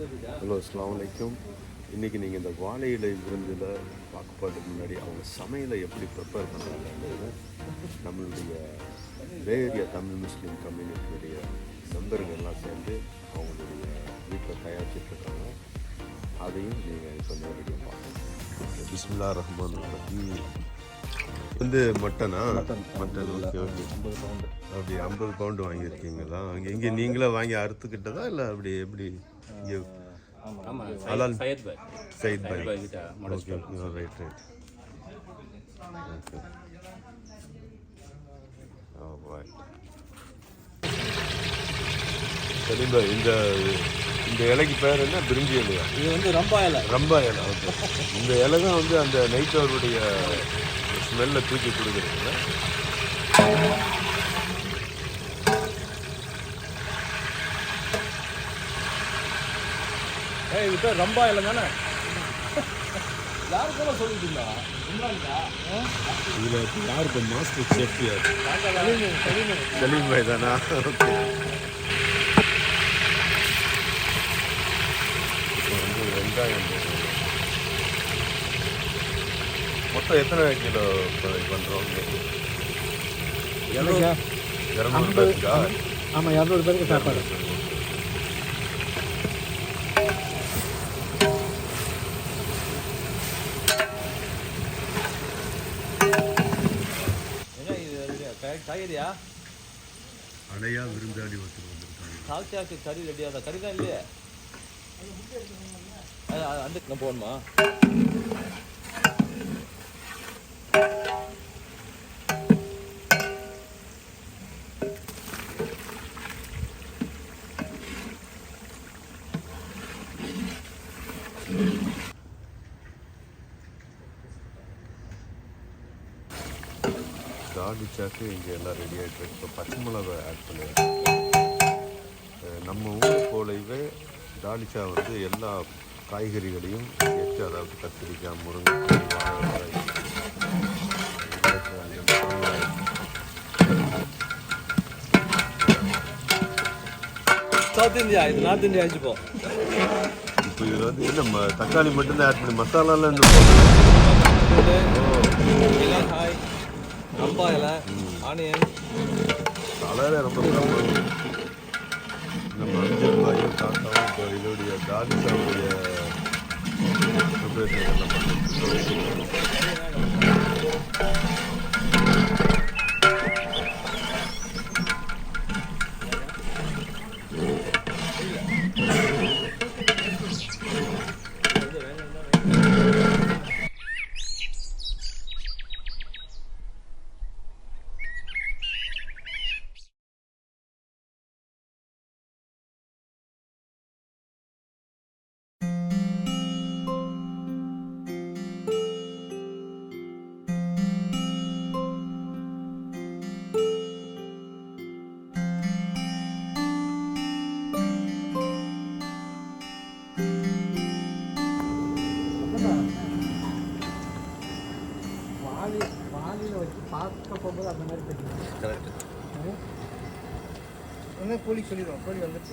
Hello, அஸ்ஸலாமு அலைக்கும். இன்றைக்கி நீங்கள் இந்த வாழை இலை விருந்தில் பார்க்க போகிறதுக்கு முன்னாடி அவங்க சமையலை எப்படி ப்ரிப்பேர் பண்ணுறாங்கன்றது நம்மளுடைய வேரிய தமிழ் முஸ்லீம் கம்யூனிட்டியுடைய நண்பர்கள்லாம் சேர்ந்து அவங்களுடைய வீட்டில் தயாரிச்சிட்ருக்காங்க. அதையும் நீங்கள் இப்போ நேரடியாக பார்க்கணும். பிஸ்மில்லாஹிர் ரஹ்மானிர் ரஹீம். வந்து மட்டனா? மட்டன். Okay okay. அப்படி 50 பவுண்டு வாங்கியிருக்கீங்களா? இங்கே நீங்களே வாங்கி அறுத்துக்கிட்டதா இல்லை அப்படி எப்படி? இங்கே ஹலால் சையத் பாய். Okay okay, right. சலீம் பாய், இந்த இலைக்கு பேர் என்ன? பிரிஞ்சி இலையா? இது வந்து ரம்பா இலை. ஓகே. இந்த இலை தான் வந்து அந்த நைட்டவருடைய ஸ்மெல்லை தூக்கி கொடுக்குறீங்களா? இது பேர் ரம்பா இலை தானே? யாருக்கெல்லாம் சொல்லிட்டு இருந்தா? இதில் யார் இப்போ மாஸ்டர் செஃப்? யார்? சலீம் பாய் தானா? ஓகே. இப்போ வந்து வெங்காயம் மொத்தம் எத்தனை கிலோ பண்ணுறோம்? 200 பேருக்கா? ஆமாம், 200 பேருக்கு சாப்பாடு. காய்கறியா? அடையா விருந்தாடி ஒருத்தர் வந்திருக்காங்க. சால்த்தியாக்கு கறி ரெடியா? தான் கறி தான் இல்லையே. அந்த போகணுமா? தாலிச்சாக்கு இங்கே எல்லாம் ரெடி ஆகிட்டு. இப்போ பச்சை மிளகா ஆட் பண்ணிடுறோம். நம்ம ஊர் போலவே தாலிச்சா வந்து எல்லா காய்கறிகளையும் சேர்த்து, அதாவது கத்திரிக்காய், முருங்கைக்காய், வாழைக்காய், சவுத் இந்தியா, இது நார்த் இந்தியா ஆச்சு. இப்போ இது வந்து என்ன தக்காளி மட்டும்தான் ஆட் பண்ணி மசாலாலாம் இன்னும் மிளகாய், ரம்பா இலை, ஆனியன், கலரே ரொம்ப நம்ம அஞ்சல் பாயும் காக்காவும் இப்போ இதோடைய தாலிச்சாவுடைய ப்ரிப்பரேஷன் எல்லாம் பண்ணிட்டு. வாலியில் வச்சு பார்க்க போகும்போது அந்த மாதிரி தெரியும். கரெக்டு. ஒன்றும் கோழி சொல்லிடுவோம். கோழி வந்துட்டு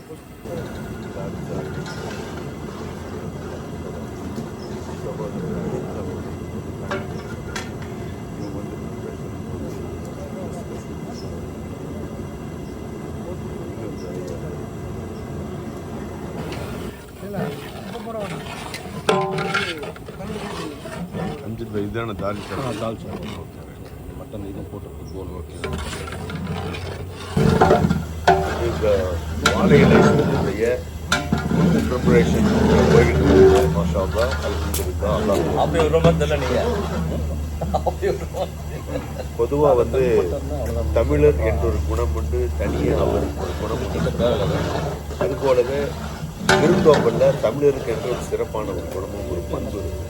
இல்லை ரொம்ப போட வேணாம். அஞ்சல் பாய் இதான தாலிச்சா? தால்ச்சா. ஓகே, மட்டன் இதுவும் போட்டு போல். ஓகே. இந்த வாழை இலைய ப்ரிப்பரேஷன் போயிட்டு மாஷா அல்லாஹ், அல்ஹம்துலில்லாஹ். அப்படி ஒரு ரொம்ப தெரியல நீங்கள். பொதுவாக வந்து தமிழர் என்ற ஒரு குணம் உண்டு, தனியாக அவருக்கு ஒரு குணம் உண்டு. அதுபோலவே விருந்தோம்பலில் தமிழருக்கு என்ற ஒரு சிறப்பான ஒரு குணமும் ஒரு பண்பு இருக்குது.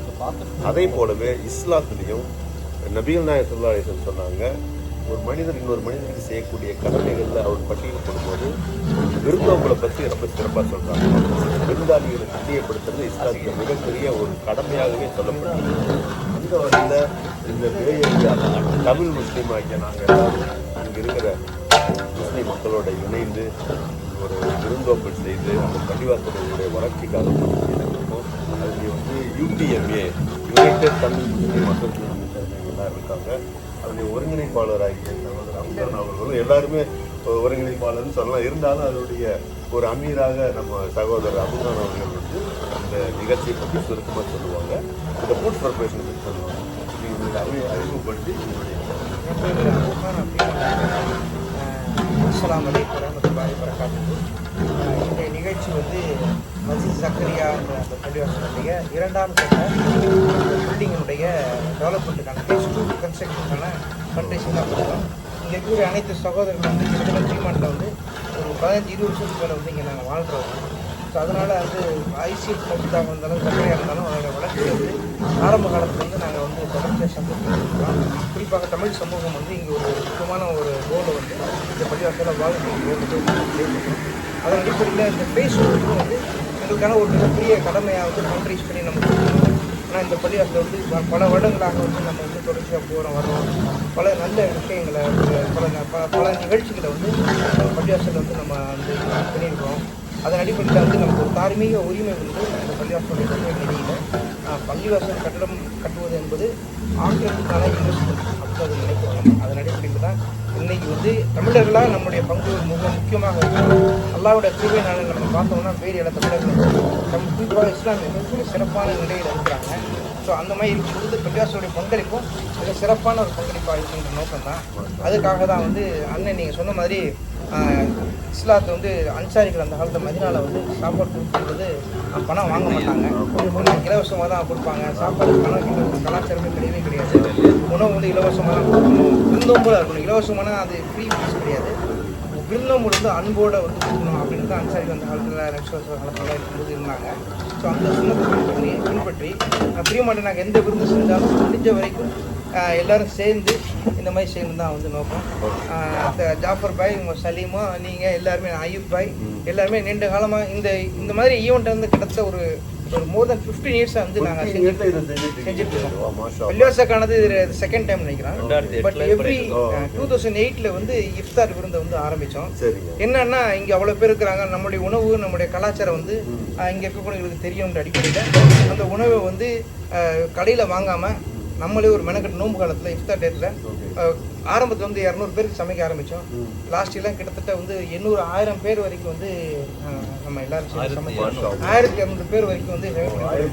அதே போலவே இஸ்லாத்துலேயும் நபிகள் நாயகம் ஸல்லல்லாஹு அலைஹி வஸல்லம் சொன்னாங்க, ஒரு மனிதர் இன்னொரு மனிதனுக்கு செய்யக்கூடிய கடமைகளில் அவர் பட்டியல் போடும்போது விருந்தோம்பலை பற்றி ரொம்ப சிறப்பாக சொல்கிறாங்க. விருந்தாளிகளை கண்ணியப்படுத்துறது இஸ்லாத்தில் மிகப்பெரிய ஒரு கடமையாகவே சொல்லப்படுது. அந்த வகையில் இந்த விலையை தமிழ் முஸ்லீம் ஆகிய நாங்கள் எல்லாரும் இங்கே இருக்கிற முஸ்லீம் மக்களோட இணைந்து ஒரு விருந்தோம்பல் செய்து அந்த பள்ளிவாசலுடைய வளர்ச்சிக்காக இருக்கும். அதில் வந்து UTMA யுனைடெட் தமிழ் முஸ்லீம் அசோசியேஷன் எல்லாம் இருக்காங்க. அதனுடைய ஒருங்கிணைப்பாளராகிய சகோதரர் அப்துல்லா அவர்களும் எல்லாருமே ஒருங்கிணைப்பாளர்னு சொல்லலாம். இருந்தாலும் அதனுடைய ஒரு அமீராக நம்ம சகோதரர் அப்துல்லா அவர்கள் வந்து அந்த நிகழ்ச்சியை பற்றி சுருக்கமாக சொல்லுவாங்க. இந்த ஃபுட் கார்பரேஷனை பற்றி சொல்லுவாங்க. நீங்கள் அறிமுகப்படுத்தி அஸ்ஸலாமு அலைக்கும் வரஹ்மத்துல்லாஹி வபரகாத்துஹு. இந்த நிகழ்ச்சி வந்து மஸ்ஜித் ஜக்கரியா என்ற அந்த பள்ளிவாசலுடைய 2ஆம் கட்ட பில்டிங்கினுடைய டெவலப்மெண்ட்டுக்கான ஃபேஸ் 2 கன்ஸ்ட்ரக்ஷனுக்கான ஃபண்ட்ரைசிங் தான் பண்ணுறோம். இங்கே இருக்கக்கூடிய அனைத்து சகோதரர்கள் வந்து கிட்டத்தட்ட ட்ரீட்மெண்ட்டில் வந்து ஒரு 15-20 வருஷத்துக்கு மேலே வந்து இங்கே நாங்கள் வாழ்கிறோம். ஸோ அதனால் வந்து ஐசிஎஃப் மஸ்ஜிதாக இருந்தாலும் ஜக்கரியா இருந்தாலும் அதோட வளர்ச்சியை வந்து ஆரம்ப காலத்தில் வந்து நாங்கள் வந்து தொடர்ச்சியாக சந்திக்கிறோம். குறிப்பாக தமிழ் சமூகம் வந்து இங்கே ஒரு முக்கியமான ஒரு கோலை வந்து இந்த பள்ளிவாசலில் வாழ்க்கை அதன் அடிப்படையில் இந்த ஃபேஸ் வந்து எங்களுக்கான ஒரு மிகப்பெரிய கடமையாக வந்து ஃபண்ட்ரைஸ் பண்ணி நம்ம கொடுக்கணும். ஆனால் இந்த பள்ளிவாசலில் வந்து பல வருடங்களாக வந்து நம்ம வந்து தொடர்ச்சியாக வரோம். பல நல்ல விஷயங்களை பல நிகழ்ச்சிகளை வந்து பள்ளிவாசலில் வந்து நம்ம வந்து பண்ணியிருக்கோம். அதன் அடிப்படையில் வந்து நமக்கு ஒரு தார்மீக உரிமை வந்து இந்த பள்ளிவாசலுடைய நிதியில் பள்ளிவாசல் கட்டடம் கட்டுவது என்பது ஆங்கிலத்துக்கான இன்வெஸ்ட்மெண்ட் அப்படின்னு அதை நினைக்கிறோம். அதன் அடிப்படையில் தான் இன்றைக்கி வந்து தமிழர்களாக நம்முடைய பங்கு மிக முக்கியமாக இருக்கும். அல்லாவோட திருவிழாவை நம்ம பார்த்தோம்னா வேறு இடம் தமிழர்கள் நம்ம குறிப்பாக இஸ்லாமியர்கள் மிக சிறப்பான நிலையில் இருக்கிறாங்க. ஸோ அந்த மாதிரி இருக்கும்போது பள்ளிவாசலுடைய பங்களிப்பும் மிக சிறப்பான ஒரு பங்களிப்பாக இருக்குன்ற நோக்கம் தான். அதுக்காக தான் வந்து அண்ணன் நீங்கள் சொன்ன மாதிரி இஸ்லாத்தை வந்து அன்சாரிகள் அந்த காலத்தில் மதினாவில் வந்து சாப்பாடு கொடுக்குறது பணம் வாங்க மாட்டாங்க. இலவசமாக தான் கொடுப்பாங்க. சாப்பாடு பணம் ஒரு கலாச்சாரமே கிடையவே கிடையாது. உணவு வந்து இலவசமாக தான் கொடுக்கணும். விருந்தோம்பலாக இருக்கணும். இலவசமான அது ஃப்ரீ ஃபீஸ் கிடையாது. விருந்தோம்பல் வந்து அன்போடு வந்து கொடுக்கணும் அப்படின்னு தான் அன்சாரிகள் அந்த காலத்தில் நெக்ஸ்ட் காலத்தில் இருக்கும்போது இருந்தாங்க. ஸோ அந்த சின்னத்தை பின்பற்றி பிரியமாட்டை நாங்கள் எந்த விருந்து செஞ்சாலும் முடிஞ்ச வரைக்கும் எல்லோரும் சேர்ந்து இந்த மாதிரி செய்யணும் தான் வந்து நோக்கம். ஜாஃபர் பாய், உங்கள் சலீமா, நீங்கள் எல்லாருமே, அய்யூப் பாய் எல்லாருமே நீண்ட காலமாக இந்த மாதிரி ஈவெண்ட்டை வந்து கிட்டத்தட்ட ஒரு மோர் தென் 15 இயர்ஸாக வந்து நாங்கள் செஞ்சுட்டு இருக்கோம். பள்ளிவாசலுக்கானது செகண்ட் டைம் நினைக்கிறேன். பட் எவ்ரி 2008 வந்து இஃப்தார் விருந்தை வந்து ஆரம்பித்தோம். என்னன்னா இங்கே அவ்வளோ பேர் இருக்கிறாங்க. நம்மளுடைய உணவு நம்முடைய கலாச்சாரம் வந்து இங்கே இருக்கக்கூடியவங்களுக்கு தெரியும்ன்ற அடிப்படையில் அந்த உணவை வந்து கடையில் வாங்காமல் நம்மளே ஒரு மெனக்கட்டு நோம்பு காலத்தில் இஃப்தார் டேட்டில் ஆரம்பத்தில் வந்து 200 பேருக்கு சமைக்க ஆரம்பித்தோம். லாஸ்ட் எல்லாம் கிட்டத்தட்ட வந்து 800-1000 பேர் வரைக்கும் வந்து நம்ம எல்லாரும் சமைச்சோம். 1200 பேர் வரைக்கும் வந்து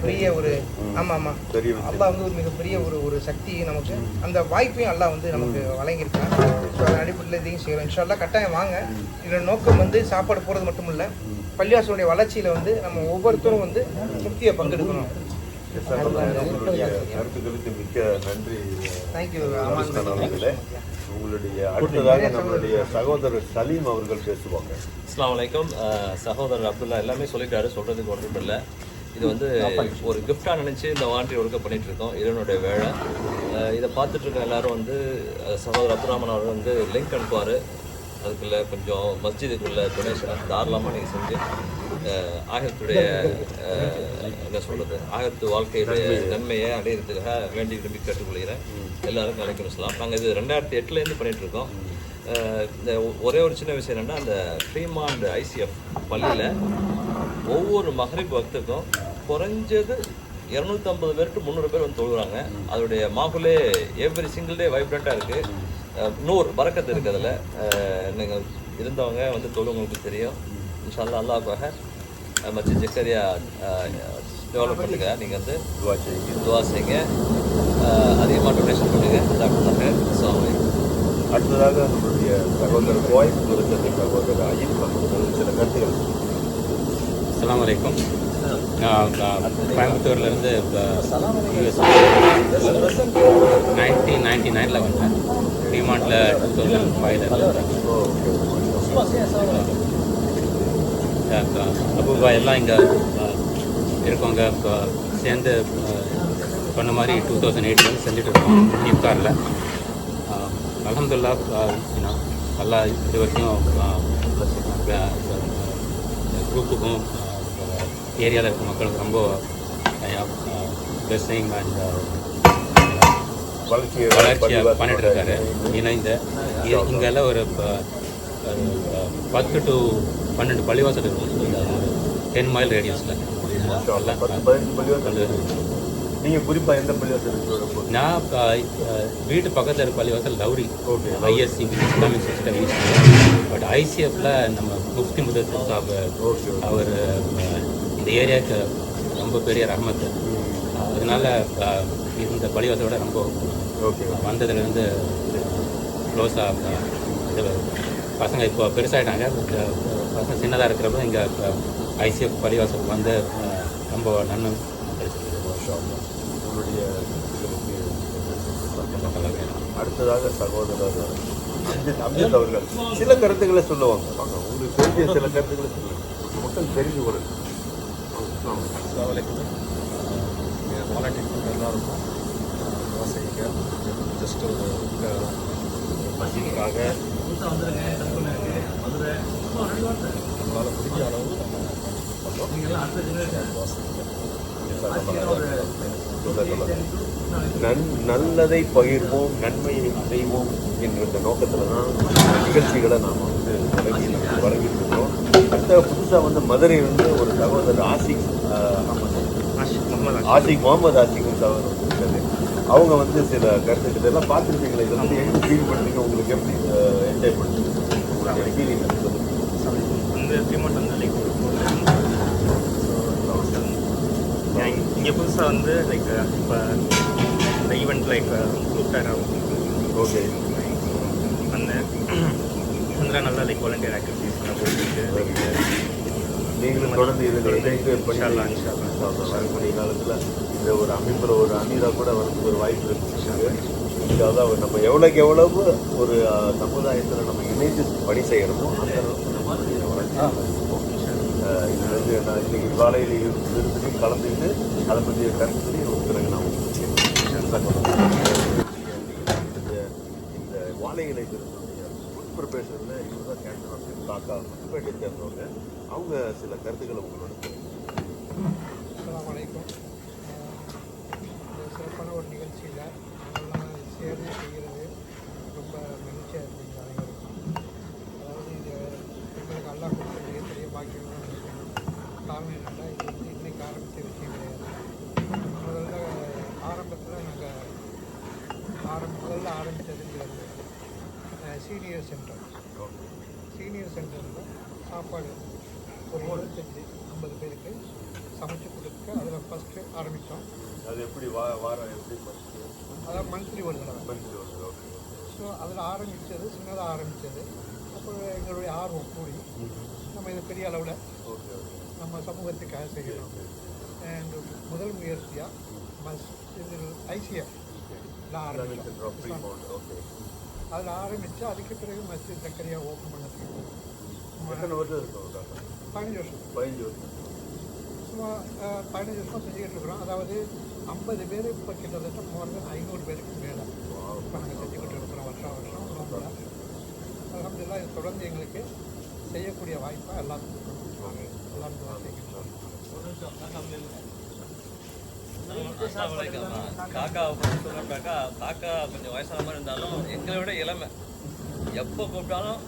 பெரிய ஒரு ஆமாம் அல்லாஹ் வந்து ஒரு மிகப்பெரிய ஒரு சக்தி நமக்கு அந்த வாய்ப்பையும் அல்லாஹ் வந்து நமக்கு வழங்கியிருக்காங்க. ஸோ அதன் அடிப்படையில் இதையும் செய்கிறோம். இன்ஷா அல்லாஹ் கட்டாயம் வாங்க. இதோட நோக்கம் வந்து சாப்பாடு போகிறது மட்டும் இல்லை, பள்ளிவாசலுடைய வளர்ச்சியில் வந்து நம்ம ஒவ்வொருத்தரும் வந்து முக்கிய பங்கெடுக்கணும். கருத்துக்களுக்கு மிக்க நன்றி. தேங்க்யூ. உங்களுடைய அடுத்ததாக நம்மளுடைய சகோதரர் சலீம் அவர்கள் பேசுவாங்க. அஸ்ஸலாமு அலைக்கும். சகோதரர் அப்துல்லா எல்லாமே சொல்லிட்டாரு, சொல்கிறதுக்கு ஒன்றும் இல்லை. இது வந்து ஒரு கிஃப்டாக நினச்சி இந்த வாண்டி ஒர்க்கை பண்ணிகிட்ருக்கோம். இதனுடைய வேலை இதை பார்த்துட்ருக்க எல்லோரும் வந்து சகோதரர் அப்துல் அவர் வந்து லிங்க் அனுப்புவார். அதுக்குள்ளே கொஞ்சம் மஸ்ஜிதுக்குள்ள டொனேஷனை தாராளமாக நீங்கள் செஞ்சு ஆகத்துடைய என்ன சொல்கிறது ஆகத்து வாழ்க்கையுடைய நன்மையை அடையிறதுக்காக வேண்டி விரும்பி கேட்டுக்கொள்கிறேன். எல்லாருக்கும் அழைக்கும் இஸ்லாம். நாங்கள் இது 2008 பண்ணிகிட்ருக்கோம். இந்த ஒரே ஒரு சின்ன விஷயம் என்னென்னா, அந்த ஃப்ரீமாண்ட் ஐசிஎஃப் பள்ளியில் ஒவ்வொரு மகரிப் வக்துக்கும் குறைஞ்சது 250 பேர் to 300 பேர் வந்து தொழுகிறாங்க. அதோடைய மாகுலே எவ்ரி சிங்கிள் டே வைப்ரண்ட்டாக இருக்குது. 100 பரக்கத்து இருக்குது. அதில் நீங்கள் இருந்தவங்க வந்து தொழுவங்களுக்கு தெரியும். இன்ஷா அல்லாஹ் அல்லாஹ்வுக்காக மஸ்ஜித் ஜக்கரியா டெவலப்மெண்ட்டுக்கு நீங்கள் வந்து துவா செய்யுங்க. அதிகமாக டொனேஷன் பண்ணுங்கள். அடுத்ததாக நம்மளுடைய சகோதரர் கோயம்புத்தூர் சகோதரர் அய்யூப் அவர்கள் சில கருத்துக்கள். அஸ்ஸலாமு அலைக்கும். நான் கோயம்புத்தூர்லேருந்து 1999 வந்தேன். டிமாண்டில் 2005 அபூபா எல்லாம் இங்கே இருக்கவங்க இப்போ சேர்ந்து பண்ண மாதிரி 2008 செஞ்சுட்டு இருக்கோம் இஃப்தாரில். அல்ஹம்துலில்லாஹ் அல்லாஹ் இது வரைக்கும் குரூப்புக்கும் ஏரியாவில் இருக்க மக்களுக்கு ரொம்ப பிளெஸ்ஸிங் அண்ட் வளர்ச்சியாக பண்ணிட்டு இருக்காரு. ஏன்னா இங்கெல்லாம் ஒரு 10 to 12 பள்ளிவாசல் இருக்கும் இந்த 10 மைல் ரேடியஸில். எல்லாம் 10-15 பள்ளிவாசல். நீங்கள் குறிப்பாக எந்த பள்ளிவாசல்? நான் வீட்டு பக்கத்தில் இருக்க பள்ளிவாசல் லவ்ரி. Okay. ISC Islamic system use. But ஐசிஎஃப்ல நம்ம முஃப்தி முதல் சாப் அவர் இந்த ஏரியாவுக்கு ரொம்ப பெரிய ரஹமத்து. அதனால இந்த பள்ளிவாசலோட ரொம்ப ஓகே வந்ததுலேருந்து க்ளோஸாக இது பசங்க இப்போ பெருசாகிட்டாங்க. பசங்க சின்னதாக இருக்கிறப்ப இங்கே ஐசிஎஃப் பள்ளிவாசல் வந்து ரொம்ப நன்மை கிடைச்சிருக்கு. உங்களுடைய அடுத்ததாக சகோதரர் அம்ஜத் அவர்கள் சில கருத்துக்களை சொல்லுவாங்க. உங்களுக்கு தெரிஞ்ச சில கருத்துக்களை சொல்லுவாங்க, மக்கள் தெரிஞ்சு கொள்ளுங்க. வாலண்டியர் பண்ணுற எல்லாருக்கும் செய்யுங்க. ஜஸ்ட் ஒரு பசிக்காக நம்மளால் முடிஞ்ச அளவு நல்லதை பகிர்வோம், நன்மையை செய்வோம் என்கிற நோக்கத்தில் தான் நிகழ்ச்சிகளை நாம் வந்து வழங்கிட்டு இருக்கோம். அடுத்த புதுசாக வந்து மதுரையிலிருந்து ஒரு சகோதரர் ஆசிக் முகமது ஆசிக் சகோதரர் இருக்காரு. அவங்க வந்து சில கருத்துக்கள் இதெல்லாம் பார்த்துருப்பீங்களா, இதை வந்து எப்படி ஃபீல் பண்ணுறீங்க, உங்களுக்கு எப்படி என்ஜாய் பண்ணுறீங்க, உங்களுடைய எக்ஸ்பீரியன்ஸ் வந்து ரிமோட் வந்து லைக் இங்கே புதுசாக வந்து லைக் இப்போ இந்த ஈவெண்ட் லைக் கூப்பிட்டாரு. ஓகே. வந்து அதில் நல்லா லைக் வாலண்டியர் ஆக்டிவிட்டீஸ் எல்லாம் போயிட்டு நீங்களும் தொடர்ந்து இதில் இணைந்து வரக்கூடிய காலத்தில் இந்த ஒரு அமைப்பில் ஒரு அமீராக கூட வரதுக்கு ஒரு வாய்ப்பு இருக்குது. இதாவது நம்ம எவ்வளோக்கு எவ்வளவு ஒரு சமுதாயத்தில் நம்ம இணைந்து பணி செய்கிறோமோ அந்த அளவுக்கு நம்மளுடைய வளர்ச்சி இது வந்து நான் இன்றைக்கி காலையில் விருந்திலையும் கலந்துக்கிட்டு அதை பற்றிய கருத்துலையும் ஒருத்தரங்க நான் இந்த வாழை இலை விருந்துடைய ஃபுட் ப்ரிப்பரேஷனில் இவர் தான் கேப்டன் ஆஃப் காக்கா முத்துப்பேட்டையை சேர்ந்தவங்க. அவங்க சில கருத்துக்களை உங்களோட அஸ்ஸலாமு அலைக்கும். இந்த சிறப்பான ஒரு நிகழ்ச்சியில் அதெல்லாம் சேர்ந்து செய்கிறது ரொம்ப மகிழ்ச்சியாக இருக்குது அனைவருக்கும். அதாவது இது எங்களுக்கு அல்லா கொடுக்கக்கூடிய பெரிய பாக்கியம் தான் நினைக்கணும். காரணம் என்னென்னா இது வந்து இன்றைக்கி ஆரம்பித்த விஷயம் கிடையாது. முதல்ல ஆரம்பத்தில் முதல்ல ஆரம்பித்ததுங்கிறது சீனியர் சென்டரில் சாப்பாடு ஒரு 25-50 பேருக்கு சமைச்சு கொடுக்க அதில் ஃபஸ்ட்டு ஆரம்பித்தோம். அது எப்படி வாரம் எப்படி அதாவது மந்த்லி ஒரு தடவை. ஓகே. ஸோ அதில் ஆரம்பித்தது சின்னதாக ஆரம்பித்தது. அப்புறம் எங்களுடைய ஆர்வம் கூடி நம்ம இதை பெரிய அளவில் நம்ம சமூகத்துக்காக செய்யணும். அண்ட் முதல் முயற்சியாக இது ஐசிஎஃப் அதில் ஆரம்பித்து அதுக்கு பிறகு மஸ்ஜித் சக்கரியா ஓப்பன் பண்ணதுக்கு 15 வருஷம் இருக்கும். 15 வருஷம் சும்மா 15 வருஷம் செஞ்சுக்கிட்டு இருக்கிறோம். அதாவது 50 பேர் இப்போ கிட்டத்தட்ட மோர் தென் 500 பேருக்கு மேலே இப்போ நாங்கள் செஞ்சுக்கிட்டு இருக்கிறோம் வருஷம் நோம்பில். அல்ஹம்துலில்லாஹ் இது தொடர்ந்து எங்களுக்கு செய்யக்கூடிய வாய்ப்பை எல்லாத்துக்கும் எல்லாம் செய்கின்றோம். காக்காவை பற்றி சொல்லணும்னாக்கா காக்கா கொஞ்சம் வயசான மாதிரி இருந்தாலும் எங்களை விட இளமை. எப்போ கூப்பிட்டாலும்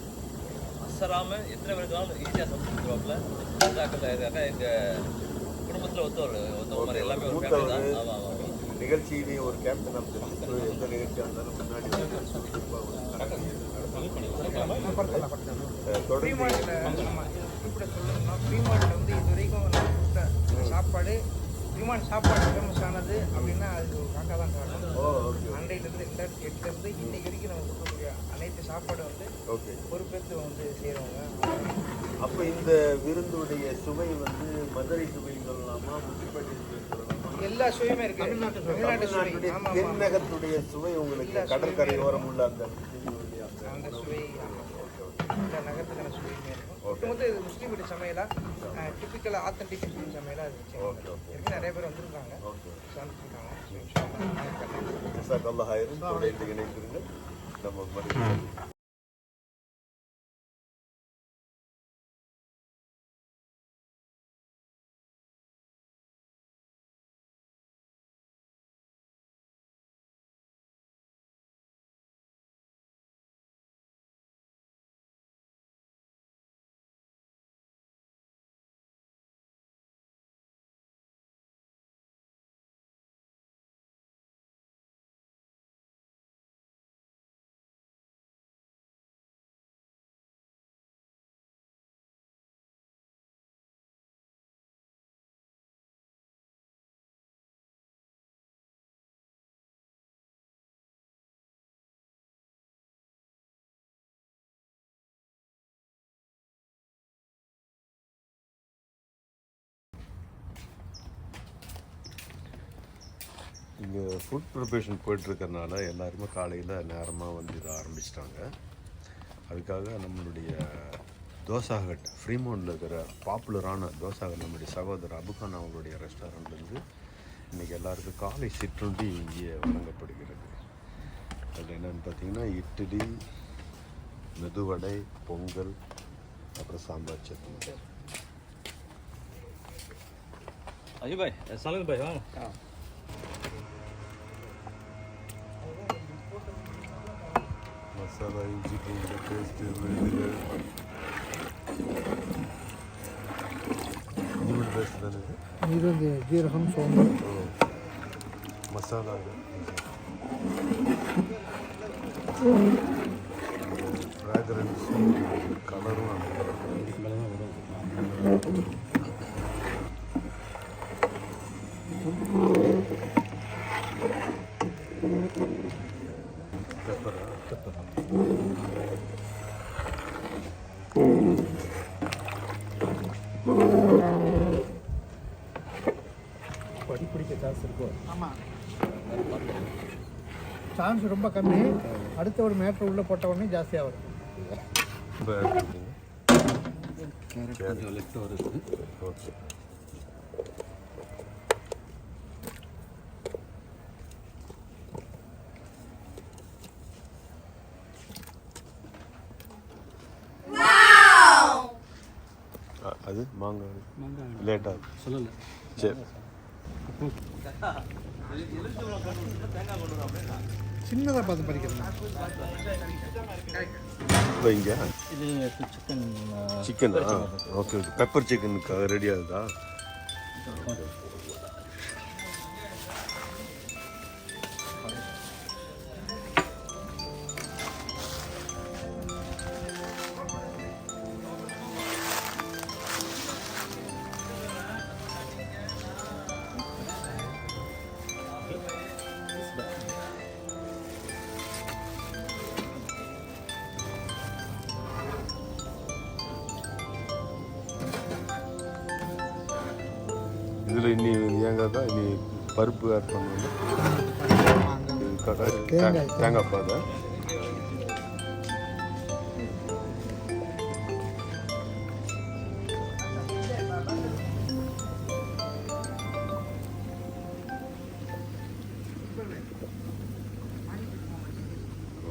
அசராமல் எத்தனை பேர் இருந்தாலும் ஈஸியாக சமைச்சுருவாப்புல. காக்கா எங்கள் குடும்பத்தில் ஒத்த மாதிரி எல்லாமே ஒரு ஃபேமிலி தான். ஆமாம் ஆமாம். நிகழ்ச்சியிலேயே ஒரு கேப்டன் ஆஃப் எந்த நிகழ்ச்சியாக இருந்தாலும் முன்னாடி குறிப்பிட சொல்லணும்னா ஃப்ரீமார்ட்டில் வந்து இது வரைக்கும் நான் கொடுத்த சாப்பாடு சாப்பாடு ஃபேமஸ் ஆனது அப்படின்னா அது ஒரு காக்கா தான் காரணம். அன்றையிலேருந்து 2008 இன்னைக்கு வரைக்கும் நம்ம கொடுக்கக்கூடிய அனைத்து சாப்பாடு வந்து பொறுப்பேற்று வந்து செய்கிறவங்க. அப்போ இந்த விருந்துடைய சுவை வந்து மதுரை சுவைன்னு சொல்லலாமா, முத்துப்பேட்டை சுவை சொல்லலாமா? எல்லா சுவையுமே இருக்கு. தமிழ்நாட்டு சுவை, தென்னகத்துடைய சுவை உங்களுக்கு கடற்கரையோரம் உள்ள அந்த சுவை, இந்த நகரத்துக்கான சுவையுமே இருக்கும். ஒட்டுமொத்த இது முஸ்லீம் வீட்டு சமையலா, டிப்பிக்கல் ஆத்தன்டிக் முஸ்லீம் சமையலா இருந்துச்சு. ஏற்கனவே நிறைய பேர் வந்திருக்காங்க, சாப்பிட்டுருக்காங்க. இணைந்திருங்கள் நம்ம இங்கே ஃபுட் ப்ரிப்பரேஷன் போயிட்டுருக்கறனால எல்லாருமே காலையில் நேரமாக வந்து இதை ஆரம்பிச்சிட்டாங்க. அதுக்காக நம்மளுடைய தோசா ஹட் ஃப்ரீமோனில் இருக்கிற பாப்புலரான தோசா ஹட் நம்முடைய சகோதரர் அபுகான் அவங்களுடைய ரெஸ்டாரண்ட்லேருந்து இன்றைக்கி எல்லாருக்கும் காலை சிற்றுண்டி இங்கே வழங்கப்படுகிறது. அதில் என்னென்னு பார்த்தீங்கன்னா இட்லி, மெதுவடை, பொங்கல், அப்புறம் சாம்பார் சட்னி. ஐயோ பாய் சொல்லுங்க பாய் வாங்க. மசாலா இஞ்சி பூண்டு பேஸ்ட்டு, மிளகு, இஞ்சி பூண்டு பேஸ்ட் தானே இது? இது வந்து ஜீரகம், சோம்பு, மசாலா ஃப்ராக்ரன்ஸ் கலரும் படிக்க சான்ஸ் இருக்கும். ஆமாம் சான்ஸ் ரொம்ப கம்மி. அடுத்த ஒரு மேட்ரு உள்ளே போட்ட உடனே ஜாஸ்தியாக வரும். இப்போ கொஞ்சம் லெஃப்ட் வருது. ஓகே. அது மாங்காய் லேட்டாக சொல்லலை. சரி. சின்னதாக பார்த்து படிக்கிறேன். இப்போ இங்கே இது சிக்கன் சிக்கனா? Okay okay. பெப்பர் சிக்கனுக்காக ரெடி ஆகுதா? இதில் இன்னி ஏங்காய் தான் இன்னி பருப்பு ஆட் பண்ணுவாங்க. தேங்காய் பால்.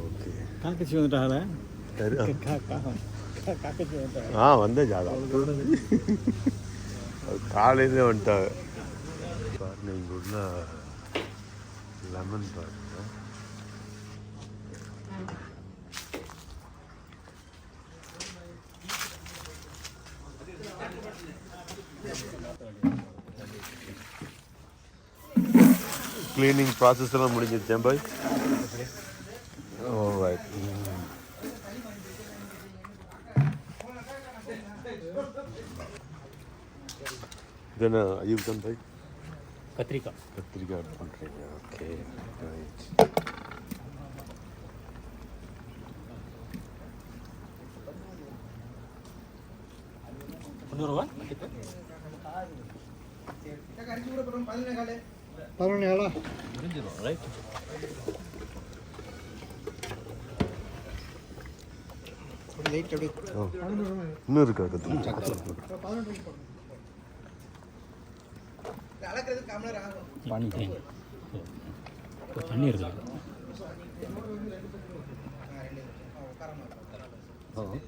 ஓகே. காக்கச்சி வந்துட்டாங்களே. வந்தேன் ஜாதா காலையிலே வந்துட்டாங்க. பாருங்க இங்கே உள்ள லெமன் பாருங்க. கிளீனிங் ப்ராசஸ் எல்லாம் முடிஞ்சிருச்சேன் பாய். ரைட். இது என்ன அயூப்தான் பாய்? கத்திரிக்காய் ஆட் பண்ணுறீங்க. Okay right. பதினொன்று முடிஞ்சிடும் ரைட். லைட் அப்படியே இன்னும் இருக்கா கத்திரிக்காய்? அளக்கிறது கம்மியாக ஆகும். தண்ணி இருக்குது.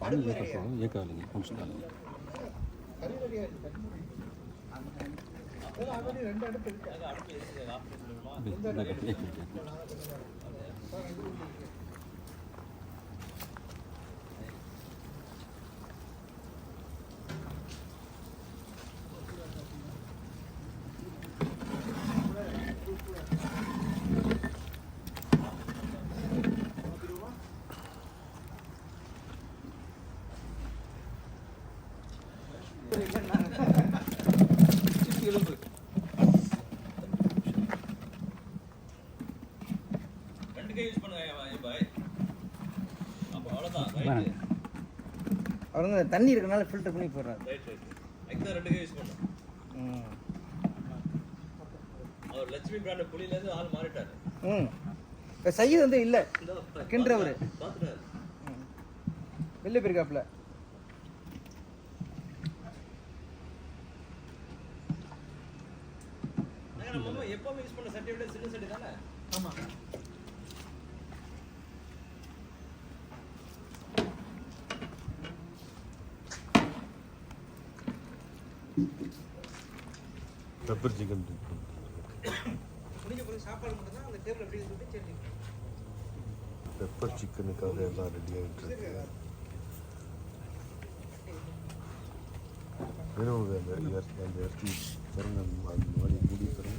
पानी लेकर तो ये कर लेंगे कुछ कर लेंगे. அவங்க தண்ணி இருக்கனால ஃபில்டர் பண்ணி போடுறாரு. Right right. அதுக்கு தான் 2 கை யூஸ் பண்ணோம். அவர் லட்சுமி பிராண்ட் புலியிலேருந்து ஆள் மாறிட்டாரு. இப்போ சையது வந்து இல்லை கின்றவர் பார்த்துட்டாரு. வெளில போயிருக்காப்புல. நம்ம எப்பவுமே யூஸ் பண்ண சட்டை விட சின்ன சட்டை தானே? ஆமாம். பெப்பர் சிக்கன் முடிஞ்ச பிறகு சாப்பாடு மட்டும்தான் அந்த டேபிள் அப்படியே சொல்லிட்டு சரி. பெப்பர் சிக்கனுக்காக எல்லாம் ரெடி ஆகிட்டு இருக்கு. வேணும் அந்த இடத்துல பாருங்க, அந்த மாதிரி மூடி பாருங்க.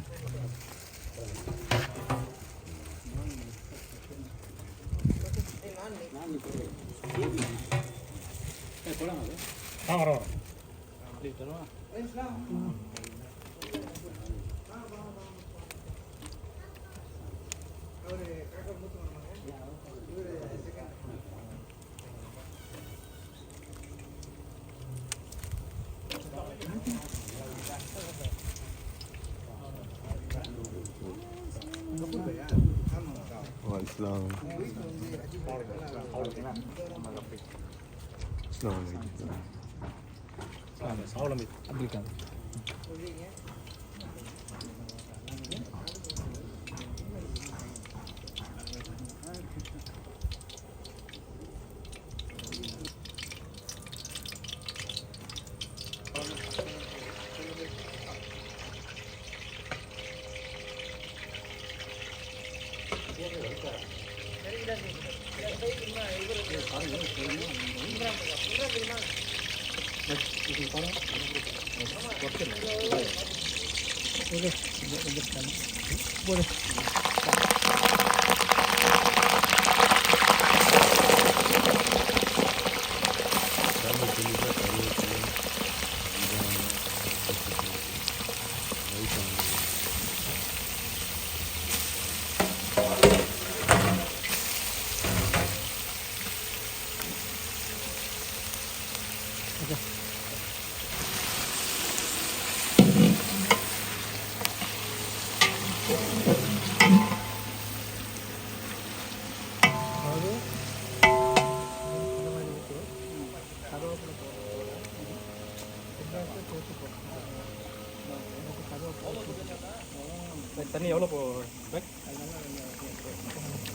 தண்ணி எவ்வளோ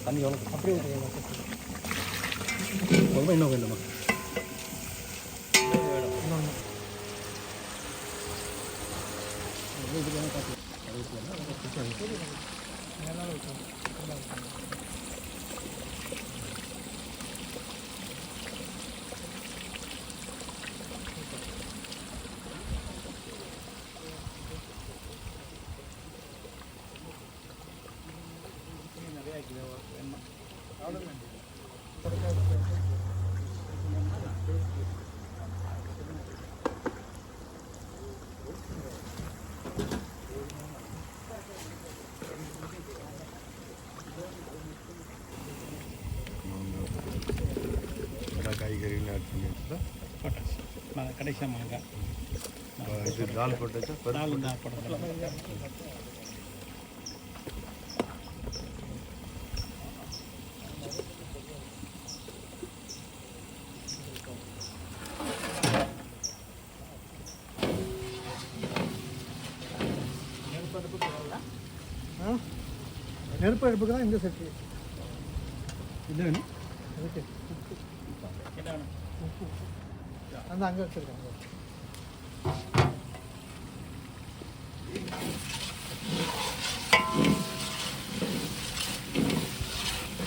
தண்ணி எவ்வளோ அப்படியே ரொம்ப இன்னும் வேணுமா? காய்கறிலாம் ஆட் பண்ணி வச்சுட்டா போட்டாச்சு. நான் கடைசியாக மாங்காய் இது தால் போட்டாச்சா? நாலு தான் போடுறது. நெருப்பு அடுப்புக்கு தான் இந்த சட்டி. என்ன வேணும்? அதுக்கு என்ன வேணும்? உப்பு அந்த அங்கே வச்சுருக்காங்க.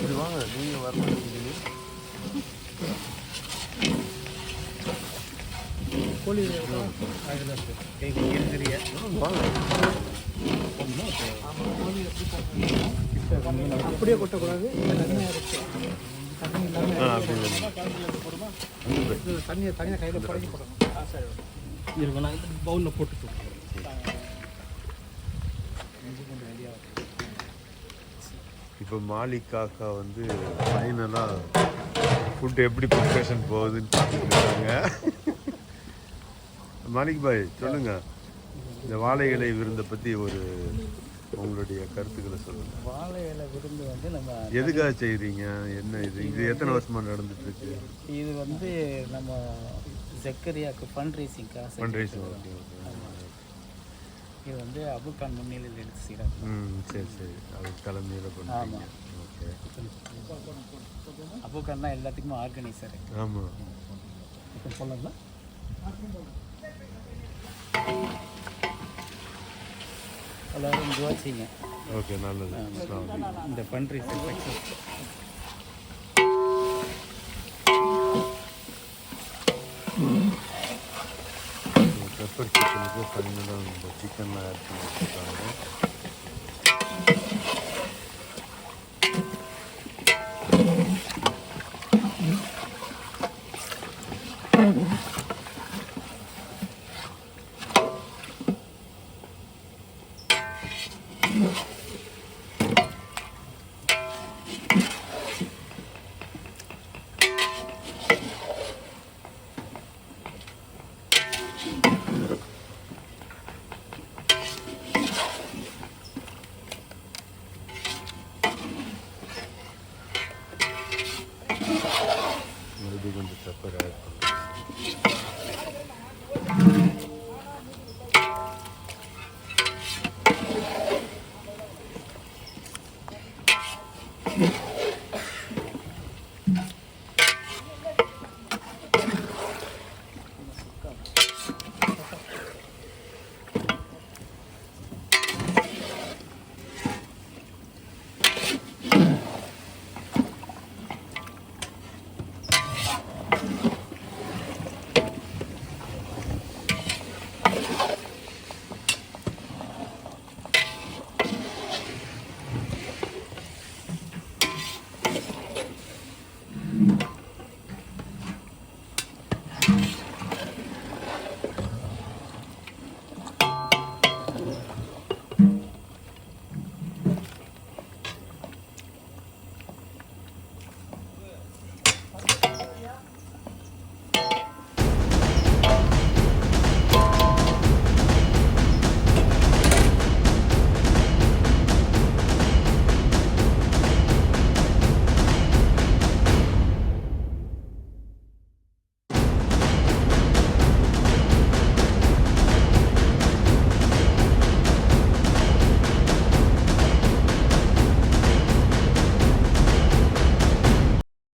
இது வாங்க, நீங்கள் வர மாட்டேங்கிறீங்க. கோழி அதில் இருக்கிறீங்க வாங்க. அப்படியே கொட்டக்கூடாது, தண்ணியாக இருக்கு. தண்ணி இல்லாமல் தண்ணியை தனியாக கையில் புடங்கி போடணும். சரி இருக்கும். நான் பவுலில் போட்டு இப்போ மாலிக் காக்கா வந்து ஃபைனலாக ஃபுட் எப்படி ப்ரிப்ரேஷன் போகுதுன்னு பார்த்துட்டு இருக்காங்க. மாலிக் பாய் சொல்லுங்கள், இந்த வாழை இலை விருந்தை பற்றி ஒரு உங்களுடைய கருத்துக்களை சொல்லுங்கள். வாழை இலை விருந்து வந்து நம்ம எதுக்காக செய்கிறீங்க? என்ன இது எத்தனை வருஷமாக நடந்துட்டுருக்கு? இது வந்து நம்ம ஜக்கரியாவுக்கு ஃபண்ட் ரைசிங்காக ஃபண்ட்ரைசிங். இது வந்து அபுகான் முன்னிலையில் எடுத்து செய்கிறாங்க. சரி சரி. அதுக்கு தலைமையில் பண்ணுறீங்க. ஓகே. அபுகான் தான் எல்லாத்துக்குமே ஆர்கனைசரு. ஆமாம். இப்போ சொல்லல எல்லாரும் துவா செய்யுங்க. ஓகே, நல்லது. இந்த ஃபண்ட் ரைசிங் சக்ஸஸ். பெப்பர் சிக்கனுக்கு ஃபைனலாக நம்ம சிக்கன்லாம் ஆட் பண்ணி வச்சுருக்காங்க. மறுபடியும் கொஞ்சம் பெப்பர் ஆட் பண்ணுறேன்.